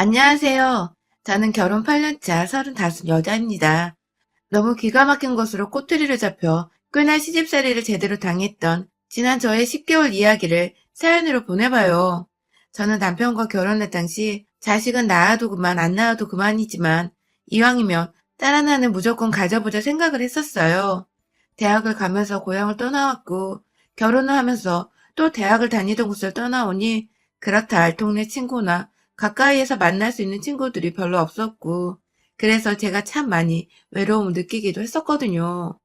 안녕하세요. 저는 결혼 8년차 35 여자입니다. 너무 기가 막힌 것으로 꼬투리를 잡혀 꽤나 시집살이를 제대로 당했던 지난 저의 10개월 이야기를 사연으로 보내봐요. 저는 남편과 결혼할 당시 자식은 낳아도 그만 안 낳아도 그만이지만 이왕이면 딸 하나는 무조건 가져보자 생각을 했었어요. 대학을 가면서 고향을 떠나왔고 결혼을 하면서 또 대학을 다니던 곳을 떠나오니 그렇다 할 동네 친구나 가까이에서 만날 수 있는 친구들이 별로 없었고 그래서 제가 참 많이 외로움을 느끼기도 했었거든요.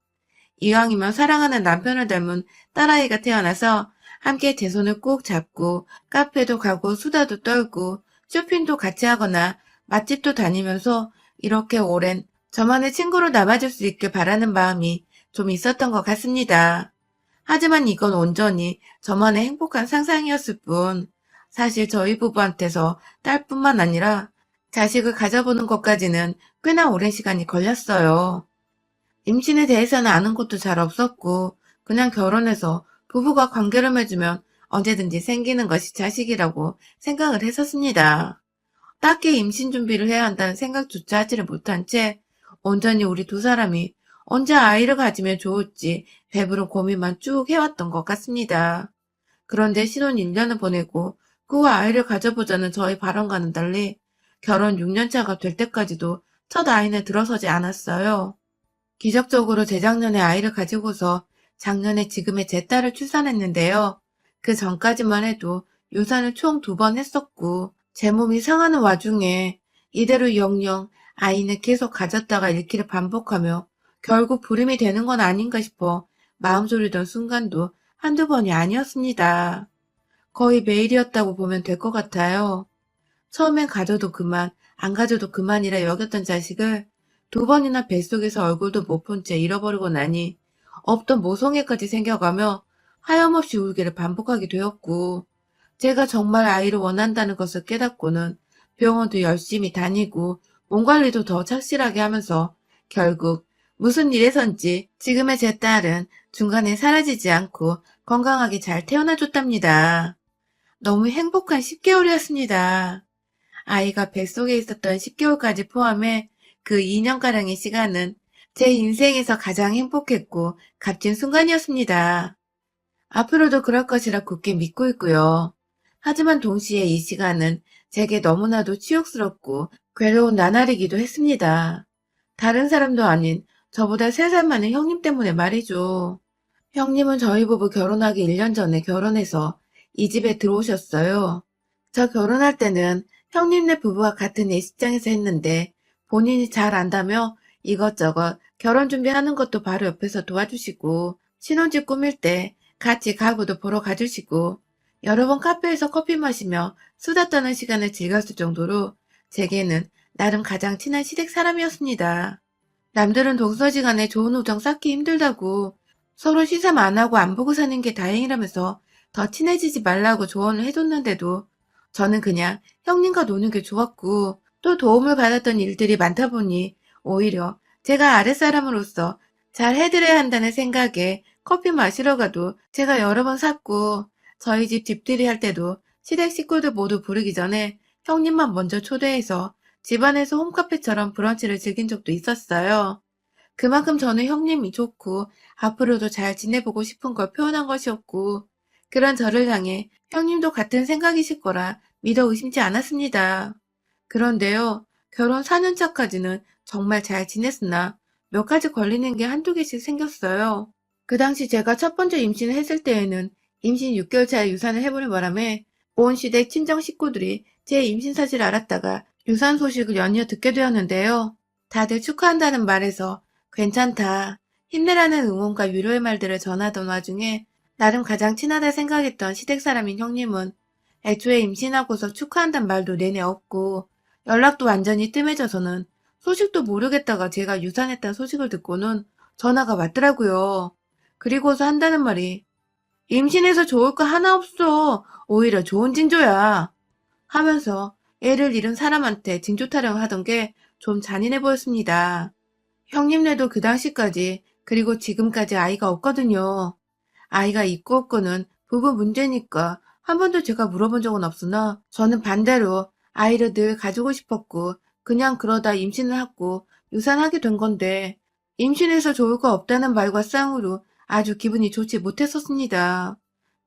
이왕이면 사랑하는 남편을 닮은 딸아이가 태어나서 함께 제 손을 꼭 잡고 카페도 가고 수다도 떨고 쇼핑도 같이 하거나 맛집도 다니면서 이렇게 오랜 저만의 친구로 남아줄 수 있길 바라는 마음이 좀 있었던 것 같습니다. 하지만 이건 온전히 저만의 행복한 상상이었을 뿐, 사실 저희 부부한테서 딸뿐만 아니라 자식을 가져보는 것까지는 꽤나 오랜 시간이 걸렸어요. 임신에 대해서는 아는 것도 잘 없었고, 그냥 결혼해서 부부가 관계를 맺으면 언제든지 생기는 것이 자식이라고 생각을 했었습니다. 딱히 임신 준비를 해야 한다는 생각조차 하지를 못한 채 온전히 우리 두 사람이 언제 아이를 가지면 좋을지 배부른 고민만 쭉 해왔던 것 같습니다. 그런데 신혼 1년을 보내고 그 후 아이를 가져보자는 저의 발언과는 달리 결혼 6년차가 될 때까지도 첫 아이는 들어서지 않았어요. 기적적으로 재작년에 아이를 가지고서 작년에 지금의 제 딸을 출산했는데요. 그 전까지만 해도 유산을 총 2번 했었고 제 몸이 상하는 와중에 이대로 영영 아이는 계속 가졌다가 잃기를 반복하며 결국 불임이 되는 건 아닌가 싶어 마음 졸이던 순간도 한두 번이 아니었습니다. 거의 매일이었다고 보면 될 것 같아요. 처음엔 가져도 그만, 안 가져도 그만이라 여겼던 자식을 2번이나 뱃속에서 얼굴도 못 본 채 잃어버리고 나니 없던 모성애까지 생겨가며 하염없이 울기를 반복하게 되었고, 제가 정말 아이를 원한다는 것을 깨닫고는 병원도 열심히 다니고 몸 관리도 더 착실하게 하면서 결국 무슨 일에선지 지금의 제 딸은 중간에 사라지지 않고 건강하게 잘 태어나줬답니다. 너무 행복한 10개월이었습니다. 아이가 뱃속에 있었던 10개월까지 포함해 그 2년가량의 시간은 제 인생에서 가장 행복했고 값진 순간이었습니다. 앞으로도 그럴 것이라 굳게 믿고 있고요. 하지만 동시에 이 시간은 제게 너무나도 치욕스럽고 괴로운 나날이기도 했습니다. 다른 사람도 아닌 저보다 3살 많은 형님 때문에 말이죠. 형님은 저희 부부 결혼하기 1년 전에 결혼해서 이 집에 들어오셨어요. 저 결혼할 때는 형님네 부부와 같은 예식장에서 했는데 본인이 잘 안다며 이것저것 결혼 준비하는 것도 바로 옆에서 도와주시고 신혼집 꾸밀 때 같이 가구도 보러 가주시고 여러 번 카페에서 커피 마시며 수다 떠는 시간을 즐겼을 정도로 제게는 나름 가장 친한 시댁 사람이었습니다. 남들은 동서지간에 좋은 우정 쌓기 힘들다고 서로 시샘 안 하고 안 보고 사는 게 다행이라면서 더 친해지지 말라고 조언을 해줬는데도 저는 그냥 형님과 노는 게 좋았고 또 도움을 받았던 일들이 많다 보니 오히려 제가 아랫사람으로서 잘 해드려야 한다는 생각에 커피 마시러 가도 제가 여러 번 샀고 저희 집 집들이 할 때도 시댁 식구들 모두 부르기 전에 형님만 먼저 초대해서 집안에서 홈카페처럼 브런치를 즐긴 적도 있었어요. 그만큼 저는 형님이 좋고 앞으로도 잘 지내보고 싶은 걸 표현한 것이었고 그런 저를 향해 형님도 같은 생각이실 거라 믿어 의심치 않았습니다. 그런데요, 결혼 4년 차까지는 정말 잘 지냈으나 몇 가지 걸리는 게 한두 개씩 생겼어요. 그 당시 제가 첫 번째 임신을 했을 때에는 임신 6개월 차에 유산을 해보는 바람에 온 시댁 친정 식구들이 제 임신 사실을 알았다가 유산 소식을 연이어 듣게 되었는데요. 다들 축하한다는 말에서 괜찮다, 힘내라는 응원과 위로의 말들을 전하던 와중에 나름 가장 친하다 생각했던 시댁 사람인 형님은 애초에 임신하고서 축하한단 말도 내내 없고 연락도 완전히 뜸해져서는 소식도 모르겠다가 제가 유산했다는 소식을 듣고는 전화가 왔더라고요. 그리고서 한다는 말이 임신해서 좋을 거 하나 없어. 오히려 좋은 징조야. 하면서 애를 잃은 사람한테 징조 타령을 하던 게 좀 잔인해 보였습니다. 형님네도 그 당시까지 그리고 지금까지 아이가 없거든요. 아이가 있고 없고는 부부 문제니까 한 번도 제가 물어본 적은 없으나 저는 반대로 아이를 늘 가지고 싶었고 그냥 그러다 임신을 하고 유산하게 된 건데 임신해서 좋을 거 없다는 말과 쌍으로 아주 기분이 좋지 못했었습니다.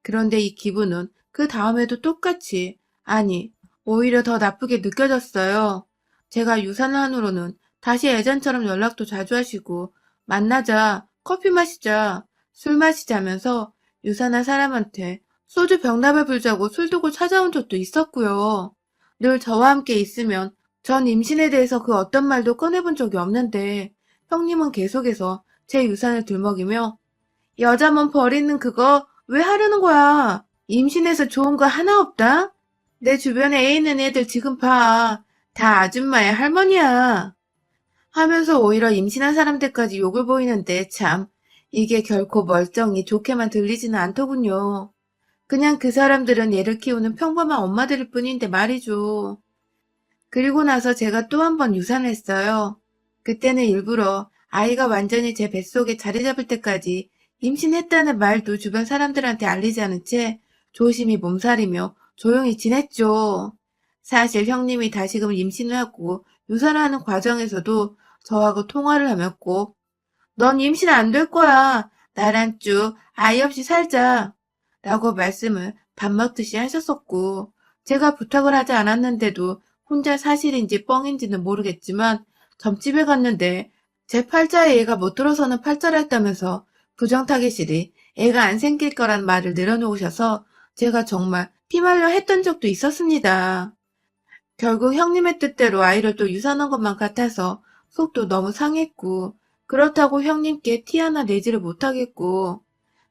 그런데 이 기분은 그 다음에도 똑같이, 아니, 오히려 더 나쁘게 느껴졌어요. 제가 유산을 한 후로는 다시 예전처럼 연락도 자주 하시고 만나자, 커피 마시자, 술 마시자면서 유산한 사람한테 소주 병납을 불자고 술 두고 찾아온 적도 있었고요. 늘 저와 함께 있으면 전 임신에 대해서 그 어떤 말도 꺼내본 적이 없는데 형님은 계속해서 제 유산을 들먹이며 여자 몸 버리는 그거 왜 하려는 거야? 임신해서 좋은 거 하나 없다? 내 주변에 애 있는 애들 지금 봐. 다 아줌마의 할머니야. 하면서 오히려 임신한 사람들까지 욕을 보이는데 참 이게 결코 멀쩡히 좋게만 들리지는 않더군요. 그냥 그 사람들은 애를 키우는 평범한 엄마들일 뿐인데 말이죠. 그리고 나서 제가 또 한 번 유산을 했어요. 그때는 일부러 아이가 완전히 제 뱃속에 자리 잡을 때까지 임신했다는 말도 주변 사람들한테 알리지 않은 채 조심히 몸살이며 조용히 지냈죠. 사실 형님이 다시금 임신을 하고 유산을 하는 과정에서도 저하고 통화를 하며 꼭 넌 임신 안 될 거야. 나랑 쭉 아이 없이 살자. 라고 말씀을 밥 먹듯이 하셨었고, 제가 부탁을 하지 않았는데도 혼자 사실인지 뻥인지는 모르겠지만, 점집에 갔는데 제 팔자에 애가 못 들어서는 팔자를 했다면서 부정타깃실이 애가 안 생길 거란 말을 늘어놓으셔서 제가 정말 피말려 했던 적도 있었습니다. 결국 형님의 뜻대로 아이를 또 유산한 것만 같아서 속도 너무 상했고, 그렇다고 형님께 티 하나 내지를 못하겠고,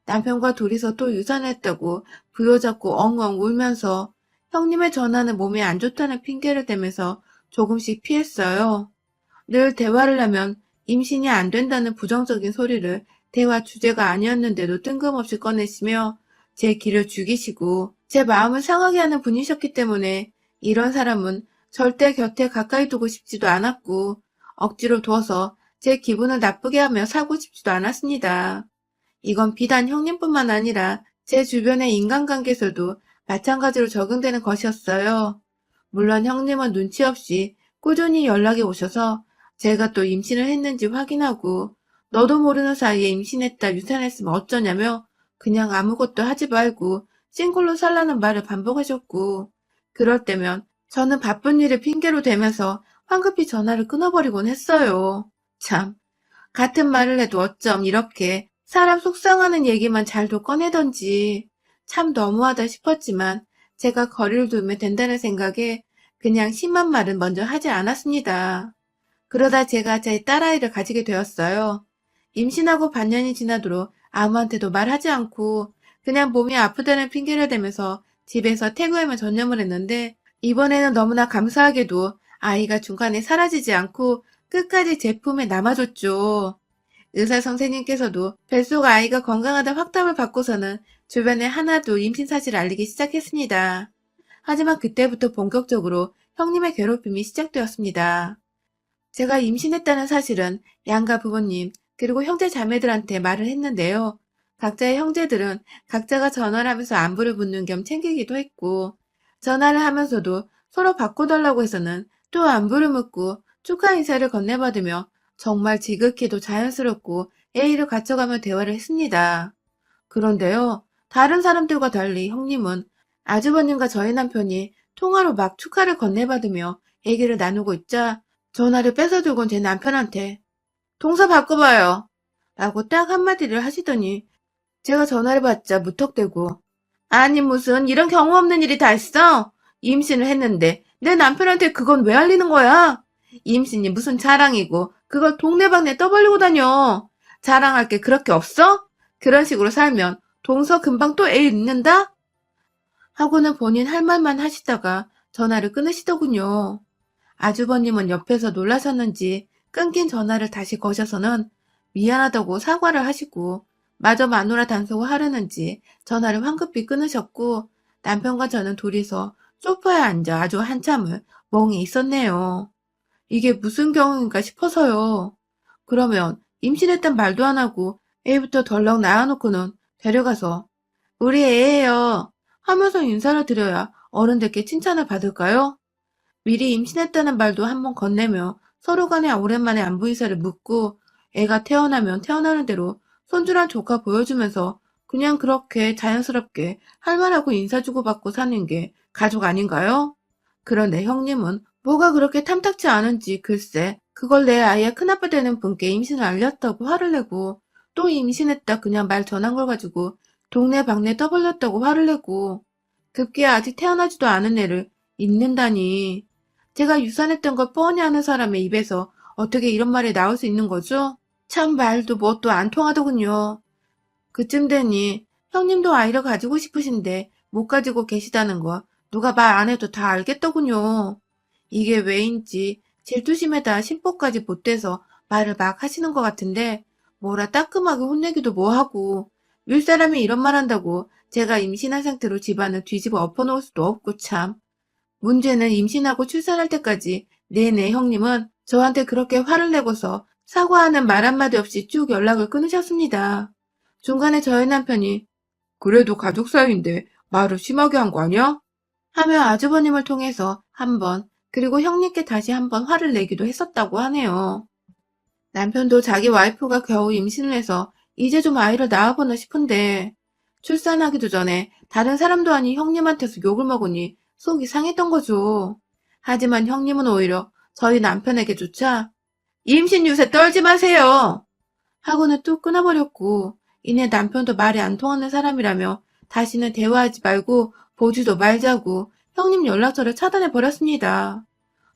남편과 둘이서 또 유산했다고 부여잡고 엉엉 울면서 형님의 전화는 몸에 안 좋다는 핑계를 대면서 조금씩 피했어요. 늘 대화를 하면 임신이 안 된다는 부정적인 소리를 대화 주제가 아니었는데도 뜬금없이 꺼내시며 제 기를 죽이시고 제 마음을 상하게 하는 분이셨기 때문에 이런 사람은 절대 곁에 가까이 두고 싶지도 않았고 억지로 둬서 제 기분을 나쁘게 하며 살고 싶지도 않았습니다. 이건 비단 형님뿐만 아니라 제 주변의 인간관계에서도 마찬가지로 적용되는 것이었어요. 물론 형님은 눈치 없이 꾸준히 연락이 오셔서 제가 또 임신을 했는지 확인하고 너도 모르는 사이에 임신했다 유산했으면 어쩌냐며 그냥 아무것도 하지 말고 싱글로 살라는 말을 반복하셨고 그럴 때면 저는 바쁜 일을 핑계로 대면서 황급히 전화를 끊어버리곤 했어요. 참, 같은 말을 해도 어쩜 이렇게 사람 속상하는 얘기만 잘도 꺼내던지 참 너무하다 싶었지만 제가 거리를 두면 된다는 생각에 그냥 심한 말은 먼저 하지 않았습니다. 그러다 제가 제 딸아이를 가지게 되었어요. 임신하고 반년이 지나도록 아무한테도 말하지 않고 그냥 몸이 아프다는 핑계를 대면서 집에서 태교에만 전념을 했는데 이번에는 너무나 감사하게도 아이가 중간에 사라지지 않고 끝까지 제 품에 남아줬죠. 의사 선생님께서도 뱃속 아이가 건강하다 확답을 받고서는 주변에 하나도 임신 사실을 알리기 시작했습니다. 하지만 그때부터 본격적으로 형님의 괴롭힘이 시작되었습니다. 제가 임신했다는 사실은 양가 부모님 그리고 형제 자매들한테 말을 했는데요. 각자의 형제들은 각자가 전화를 하면서 안부를 묻는 겸 챙기기도 했고 전화를 하면서도 서로 바꿔달라고 해서는 또 안부를 묻고 축하 인사를 건네받으며 정말 지극히도 자연스럽고 예의를 갖춰가며 대화를 했습니다. 그런데요, 다른 사람들과 달리 형님은 아주버님과 저희 남편이 통화로 막 축하를 건네받으며 얘기를 나누고 있자 전화를 뺏어들곤 제 남편한테 동서 바꿔봐요 라고 딱 한마디를 하시더니 제가 전화를 받자 무턱대고 아니 무슨 이런 경우 없는 일이 다 있어? 임신을 했는데 내 남편한테 그건 왜 알리는 거야? 임신이 무슨 자랑이고 그걸 동네방네 떠벌리고 다녀. 자랑할 게 그렇게 없어? 그런 식으로 살면 동서 금방 또 애 잊는다? 하고는 본인 할 말만 하시다가 전화를 끊으시더군요. 아주버님은 옆에서 놀라셨는지 끊긴 전화를 다시 거셔서는 미안하다고 사과를 하시고 마저 마누라 단속을 하려는지 전화를 황급히 끊으셨고 남편과 저는 둘이서 소파에 앉아 아주 한참을 멍해 있었네요. 이게 무슨 경우인가 싶어서요. 그러면 임신했단 말도 안 하고 애부터 덜렁 낳아놓고는 데려가서 우리 애예요 하면서 인사를 드려야 어른들께 칭찬을 받을까요? 미리 임신했다는 말도 한번 건네며 서로 간에 오랜만에 안부 인사를 묻고 애가 태어나면 태어나는 대로 손주랑 조카 보여주면서 그냥 그렇게 자연스럽게 할 말하고 인사 주고받고 사는 게 가족 아닌가요? 그런데 형님은 뭐가 그렇게 탐탁치 않은지 글쎄 그걸 내 아이의 큰아빠 되는 분께 임신을 알렸다고 화를 내고 또 임신했다 그냥 말 전한 걸 가지고 동네 방네 떠벌렸다고 화를 내고 급기야 아직 태어나지도 않은 애를 잊는다니. 제가 유산했던 걸 뻔히 아는 사람의 입에서 어떻게 이런 말이 나올 수 있는 거죠? 참 말도 뭣도 안 통하더군요. 그쯤 되니 형님도 아이를 가지고 싶으신데 못 가지고 계시다는 거 누가 말 안 해도 다 알겠더군요. 이게 왜인지 질투심에다 심보까지 못돼서 말을 막 하시는 것 같은데 뭐라 따끔하게 혼내기도 뭐하고 윗사람이 이런 말 한다고 제가 임신한 상태로 집안을 뒤집어 엎어놓을 수도 없고 참. 문제는 임신하고 출산할 때까지 내내 형님은 저한테 그렇게 화를 내고서 사과하는 말 한마디 없이 쭉 연락을 끊으셨습니다. 중간에 저희 남편이 그래도 가족 사이인데 말을 심하게 한 거 아니야? 하며 아주버님을 통해서 한 번, 그리고 형님께 다시 한 번 화를 내기도 했었다고 하네요. 남편도 자기 와이프가 겨우 임신을 해서 이제 좀 아이를 낳아보나 싶은데 출산하기도 전에 다른 사람도 아닌 형님한테서 욕을 먹으니 속이 상했던 거죠. 하지만 형님은 오히려 저희 남편에게조차 임신 유세 떨지 마세요 하고는 뚝 끊어버렸고 이내 남편도 말이 안 통하는 사람이라며 다시는 대화하지 말고 보지도 말자고 형님 연락처를 차단해버렸습니다.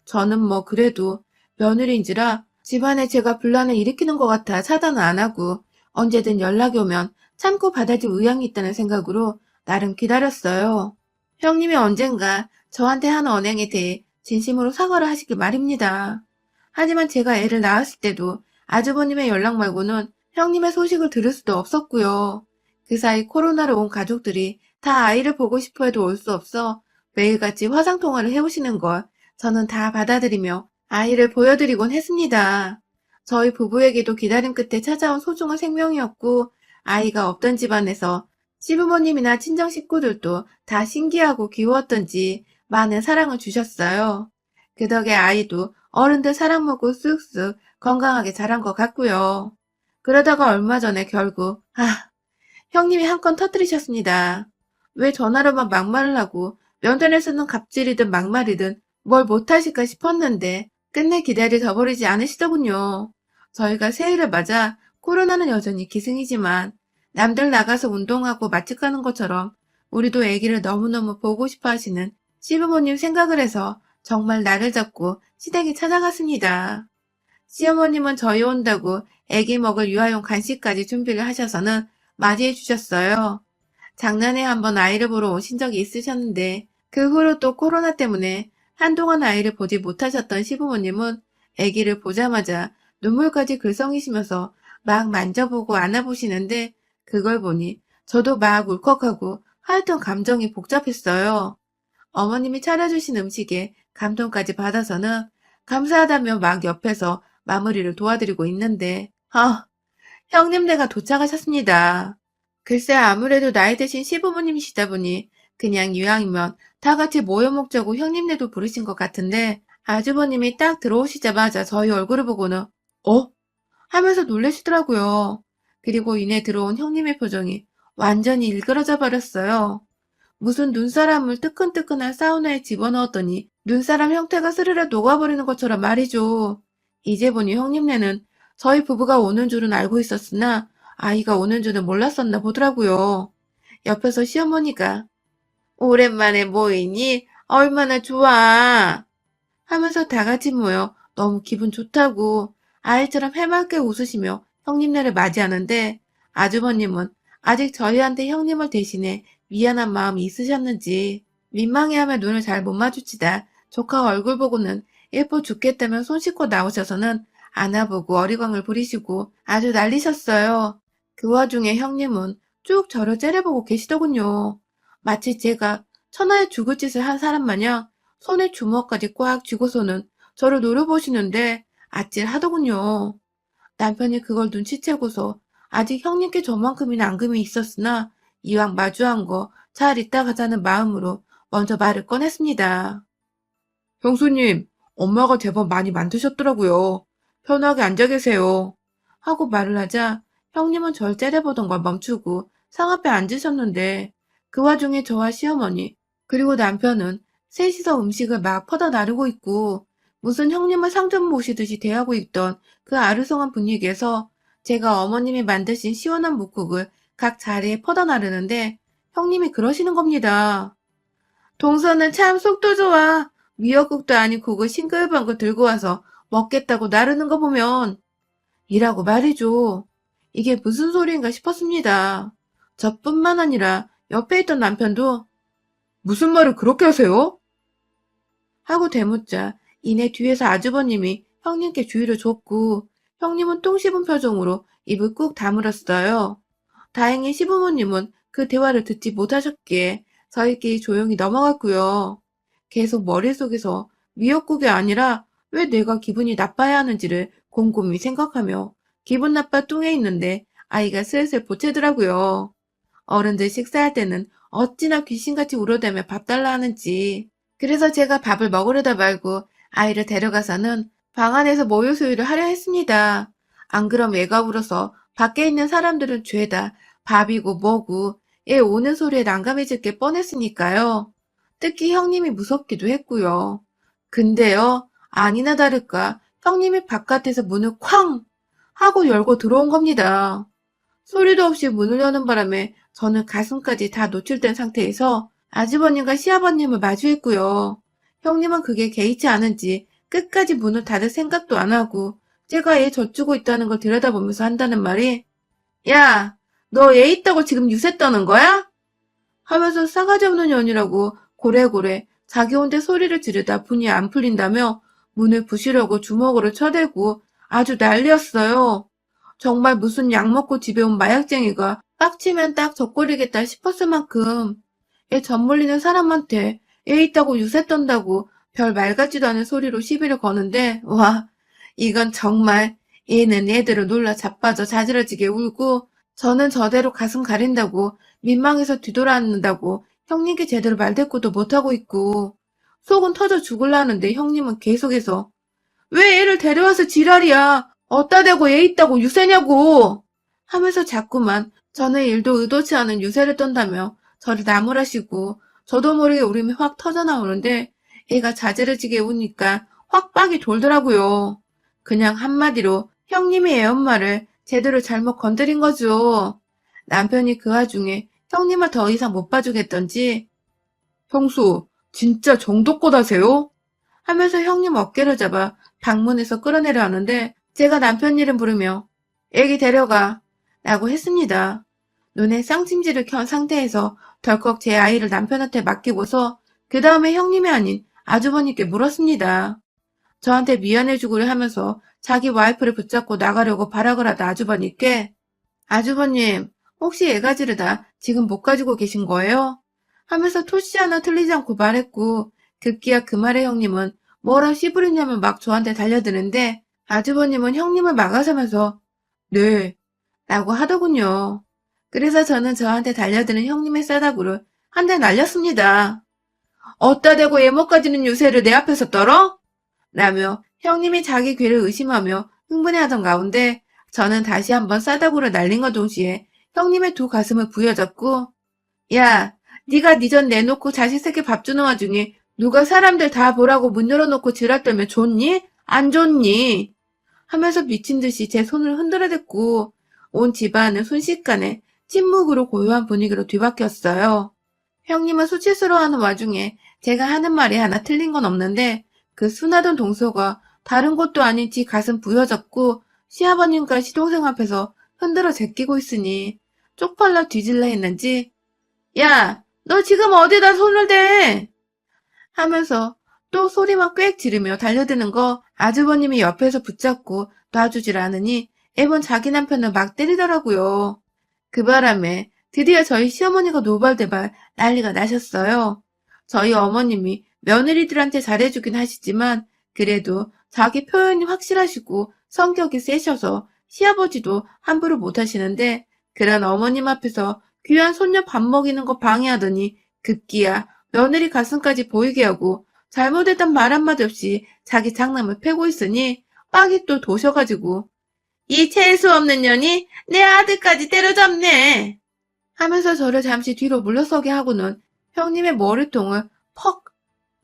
저는 뭐 그래도 며느리인지라 집안에 제가 분란을 일으키는 것 같아 차단은 안 하고 언제든 연락이 오면 참고 받아줄 의향이 있다는 생각으로 나름 기다렸어요. 형님이 언젠가 저한테 한 언행에 대해 진심으로 사과를 하시길 말입니다. 하지만 제가 애를 낳았을 때도 아주버님의 연락 말고는 형님의 소식을 들을 수도 없었고요. 그 사이 코로나로 온 가족들이 다 아이를 보고 싶어 해도 올 수 없어 매일같이 화상통화를 해오시는 걸 저는 다 받아들이며 아이를 보여드리곤 했습니다. 저희 부부에게도 기다림 끝에 찾아온 소중한 생명이었고 아이가 없던 집안에서 시부모님이나 친정 식구들도 다 신기하고 귀여웠던지 많은 사랑을 주셨어요. 그 덕에 아이도 어른들 사랑 먹고 쑥쑥 건강하게 자란 것 같고요. 그러다가 얼마 전에 결국 형님이 한 건 터뜨리셨습니다. 왜 전화로만 막말을 하고 면전에서는 갑질이든 막말이든 뭘 못하실까 싶었는데 끝내 기다려 저버리지 않으시더군요. 저희가 새해를 맞아 코로나는 여전히 기승이지만 남들 나가서 운동하고 맛집 가는 것처럼 우리도 아기를 너무너무 보고 싶어 하시는 시부모님 생각을 해서 정말 날을 잡고 시댁에 찾아갔습니다. 시어머님은 저희 온다고 아기 먹을 유아용 간식까지 준비를 하셔서는 맞이해 주셨어요. 작년에 한번 아이를 보러 오신 적이 있으셨는데 그 후로 또 코로나 때문에 한동안 아이를 보지 못하셨던 시부모님은 아기를 보자마자 눈물까지 글썽이시면서 막 만져보고 안아보시는데 그걸 보니 저도 막 울컥하고 하여튼 감정이 복잡했어요. 어머님이 차려주신 음식에 감동까지 받아서는 감사하다며 막 옆에서 마무리를 도와드리고 있는데 형님네가 도착하셨습니다. 글쎄 아무래도 나이 드신 시부모님이시다 보니 그냥 이왕이면 다 같이 모여 먹자고 형님네도 부르신 것 같은데 아주버님이 딱 들어오시자마자 저희 얼굴을 보고는 어? 하면서 놀라시더라고요. 그리고 이내 들어온 형님의 표정이 완전히 일그러져 버렸어요. 무슨 눈사람을 뜨끈뜨끈한 사우나에 집어넣었더니 눈사람 형태가 스르르 녹아버리는 것처럼 말이죠. 이제 보니 형님네는 저희 부부가 오는 줄은 알고 있었으나 아이가 오는 줄은 몰랐었나 보더라고요. 옆에서 시어머니가 오랜만에 모이니 얼마나 좋아 하면서 다 같이 모여 너무 기분 좋다고 아이처럼 해맑게 웃으시며 형님네를 맞이하는데 아주버님은 아직 저희한테 형님을 대신해 미안한 마음이 있으셨는지 민망해하며 눈을 잘 못 마주치다 조카 얼굴 보고는 예뻐 죽겠다며 손 씻고 나오셔서는 안아보고 어리광을 부리시고 아주 난리셨어요. 그 와중에 형님은 쭉 저를 째려보고 계시더군요. 마치 제가 천하에 죽을 짓을 한 사람 마냥 손에 주먹까지 꽉 쥐고서는 저를 노려보시는데 아찔하더군요. 남편이 그걸 눈치채고서 아직 형님께 저만큼이나 앙금이 있었으나 이왕 마주한 거 잘 있다 가자는 마음으로 먼저 말을 꺼냈습니다. 형수님, 엄마가 제법 많이 만드셨더라고요. 편하게 앉아 계세요. 하고 말을 하자 형님은 절 째려보던 걸 멈추고 상 앞에 앉으셨는데 그 와중에 저와 시어머니 그리고 남편은 셋이서 음식을 막 퍼다 나르고 있고 무슨 형님을 상점 모시듯이 대하고 있던 그 아르성한 분위기에서 제가 어머님이 만드신 시원한 묵국을 각 자리에 퍼다 나르는데 형님이 그러시는 겁니다. 동서는 참 속도 좋아. 미역국도 아닌 국을 싱글벙글 들고 와서 먹겠다고 나르는 거 보면 이라고 말이죠. 이게 무슨 소리인가 싶었습니다. 저뿐만 아니라 옆에 있던 남편도 무슨 말을 그렇게 하세요? 하고 대묻자 이내 뒤에서 아주버님이 형님께 주의를 줬고 형님은 똥 씹은 표정으로 입을 꾹 다물었어요. 다행히 시부모님은 그 대화를 듣지 못하셨기에 저희끼리 조용히 넘어갔고요. 계속 머릿속에서 미역국이 아니라 왜 내가 기분이 나빠야 하는지를 곰곰이 생각하며 기분 나빠 뚱해 있는데 아이가 슬슬 보채더라고요. 어른들 식사할 때는 어찌나 귀신같이 울어대며 밥 달라 하는지. 그래서 제가 밥을 먹으려다 말고 아이를 데려가서는 방 안에서 모유 수유를 하려 했습니다. 안 그럼 애가 울어서 밖에 있는 사람들은 죄다 밥이고 뭐고 애 오는 소리에 난감해질 게 뻔했으니까요. 특히 형님이 무섭기도 했고요. 근데요, 아니나 다를까 형님이 바깥에서 문을 쾅 하고 열고 들어온 겁니다. 소리도 없이 문을 여는 바람에 저는 가슴까지 다 노출된 상태에서 아주버님과 시아버님을 마주했고요. 형님은 그게 개의치 않은지 끝까지 문을 닫을 생각도 안 하고 제가 애 젖주고 있다는 걸 들여다보면서 한다는 말이 야, 너 애 있다고 지금 유세 떠는 거야? 하면서 싸가지 없는 년이라고 고래고래 자기 혼자 소리를 지르다 분이 안 풀린다며 문을 부시려고 주먹으로 쳐대고 아주 난리였어요. 정말 무슨 약 먹고 집에 온 마약쟁이가 빡치면 딱 젖거리겠다 싶었을 만큼 애 젖물리는 사람한테 애 있다고 유세 떤다고 별 말 같지도 않은 소리로 시비를 거는데 와 이건 정말 얘는 애들을 놀라 자빠져 자지러지게 울고 저는 저대로 가슴 가린다고 민망해서 뒤돌아앉는다고 형님께 제대로 말대꾸도 못하고 있고 속은 터져 죽을라는데 형님은 계속해서 왜 애를 데려와서 지랄이야 어따 대고 애 있다고 유세냐고 하면서 자꾸만 저는 일도 의도치 않은 유세를 떤다며 저를 나무라시고 저도 모르게 울음이 확 터져나오는데 애가 자지러지게 우니까 확 빡이 돌더라고요. 그냥 한마디로 형님이 애 엄마를 제대로 잘못 건드린 거죠. 남편이 그 와중에 형님을 더 이상 못 봐주겠던지 형수 진짜 정도껏 하세요? 하면서 형님 어깨를 잡아 방문에서 끌어내려 하는데 제가 남편 이름 부르며 애기 데려가 라고 했습니다. 눈에 쌍심지를 켠 상태에서 덜컥 제 아이를 남편한테 맡기고서 그 다음에 형님이 아닌 아주버님께 물었습니다. 저한테 미안해주구려 하면서 자기 와이프를 붙잡고 나가려고 발악을 하다 아주버님께 아주버님 혹시 애가 지르다 지금 못 가지고 계신 거예요? 하면서 토시 하나 틀리지 않고 말했고 급기야 그 말에 형님은 뭐라 씨부리냐면 막 저한테 달려드는데 아주버님은 형님을 막아서면서 네 라고 하더군요. 그래서 저는 저한테 달려드는 형님의 싸다구를 한 대 날렸습니다. 어따 대고 예모까지는 유세를 내 앞에서 떨어? 라며 형님이 자기 귀를 의심하며 흥분해하던 가운데 저는 다시 한번 싸다구를 날린과 동시에 형님의 두 가슴을 부여잡고 야, 네가 네 전 내놓고 자식 새끼 밥 주는 와중에 누가 사람들 다 보라고 문 열어놓고 지랄 떨며 좋니? 안 좋니? 하면서 미친 듯이 제 손을 흔들어댔고 온 집안은 순식간에 침묵으로 고요한 분위기로 뒤바뀌었어요. 형님은 수치스러워하는 와중에 제가 하는 말이 하나 틀린 건 없는데 그 순하던 동서가 다른 곳도 아닌 지 가슴 부여잡고 시아버님과 시동생 앞에서 흔들어 제끼고 있으니 쪽팔려 뒤질라 했는지 야, 너 지금 어디다 손을 대? 하면서 또 소리만 꽥 지르며 달려드는 거 아주버님이 옆에서 붙잡고 놔주질 않으니 애번 자기 남편을 막 때리더라고요. 그 바람에 드디어 저희 시어머니가 노발대발 난리가 나셨어요. 저희 어머님이 며느리들한테 잘해주긴 하시지만 그래도 자기 표현이 확실하시고 성격이 세셔서 시아버지도 함부로 못하시는데 그런 어머님 앞에서 귀한 손녀 밥 먹이는 거 방해하더니 급기야 며느리 가슴까지 보이게 하고 잘못했단 말 한마디 없이 자기 장남을 패고 있으니 빡이 또 도셔가지고 이 재수 없는 년이 내 아들까지 때려잡네 하면서 저를 잠시 뒤로 물러서게 하고는 형님의 머리통을 퍽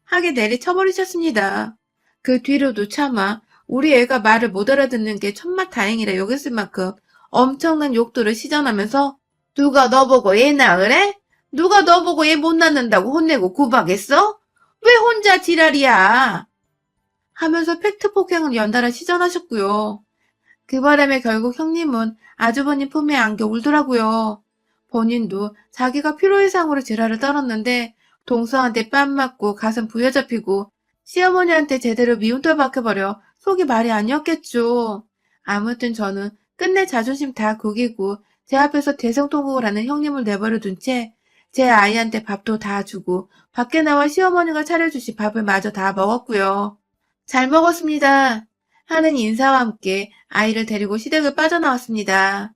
하게 내리쳐버리셨습니다. 그 뒤로도 차마 우리 애가 말을 못 알아듣는 게 천만 다행이라 여겼을 만큼 엄청난 욕들을 시전하면서 누가 너보고 애 낳으래? 누가 너보고 애 못 낳는다고 혼내고 구박했어? 왜 혼자 지랄이야? 하면서 팩트 폭행을 연달아 시전하셨고요. 그 바람에 결국 형님은 아주버님 품에 안겨 울더라고요. 본인도 자기가 필요이상으로 지랄을 떨었는데 동서한테 뺨 맞고 가슴 부여잡히고 시어머니한테 제대로 미움돌 박혀버려 속이 말이 아니었겠죠. 아무튼 저는 끝내 자존심 다 구기고 제 앞에서 대성통곡을 하는 형님을 내버려 둔 채 제 아이한테 밥도 다 주고 밖에 나와 시어머니가 차려주신 밥을 마저 다 먹었고요. 잘 먹었습니다. 하는 인사와 함께 아이를 데리고 시댁을 빠져나왔습니다.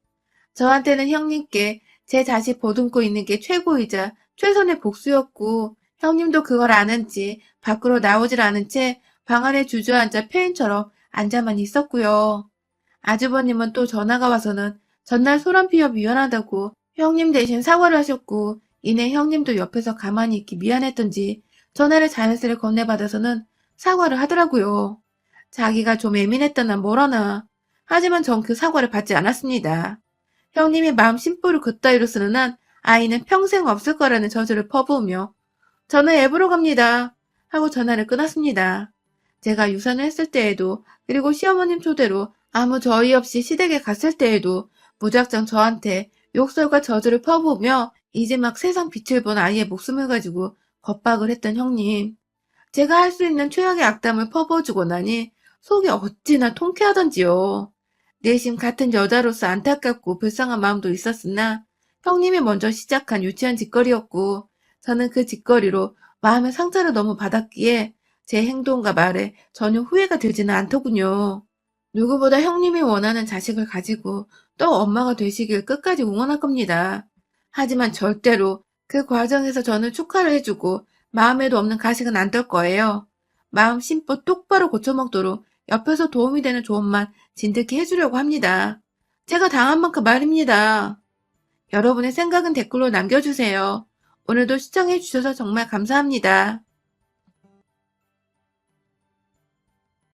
저한테는 형님께 제 자식 보듬고 있는 게 최고이자 최선의 복수였고 형님도 그걸 아는지 밖으로 나오질 않은 채 방 안에 주저앉아 폐인처럼 앉아만 있었고요. 아주버님은 또 전화가 와서는 전날 소란 피워 미안하다고 형님 대신 사과를 하셨고 이내 형님도 옆에서 가만히 있기 미안했던지 전화를 자연스레 건네받아서는 사과를 하더라고요. 자기가 좀 예민했다나 뭐라나. 하지만 전 그 사과를 받지 않았습니다. 형님이 마음 심보를 그따위로 쓰는 한 아이는 평생 없을 거라는 저주를 퍼부으며 저는 앱으로 갑니다 하고 전화를 끊었습니다. 제가 유산을 했을 때에도 그리고 시어머님 초대로 아무 저의 없이 시댁에 갔을 때에도 무작정 저한테 욕설과 저주를 퍼부으며 이제 막 세상 빛을 본 아이의 목숨을 가지고 겁박을 했던 형님. 제가 할 수 있는 최악의 악담을 퍼부어주고 나니 속이 어찌나 통쾌하던지요. 내심 같은 여자로서 안타깝고 불쌍한 마음도 있었으나 형님이 먼저 시작한 유치한 짓거리였고 저는 그 짓거리로 마음의 상처를 너무 받았기에 제 행동과 말에 전혀 후회가 들지는 않더군요. 누구보다 형님이 원하는 자식을 가지고 또 엄마가 되시길 끝까지 응원할 겁니다. 하지만 절대로 그 과정에서 저는 축하를 해주고 마음에도 없는 가식은 안 떨 거예요. 마음 심보 똑바로 고쳐먹도록 옆에서 도움이 되는 좋은 말 진득히 해주려고 합니다. 제가 당한 만큼 말입니다. 여러분의 생각은 댓글로 남겨주세요. 오늘도 시청해주셔서 정말 감사합니다.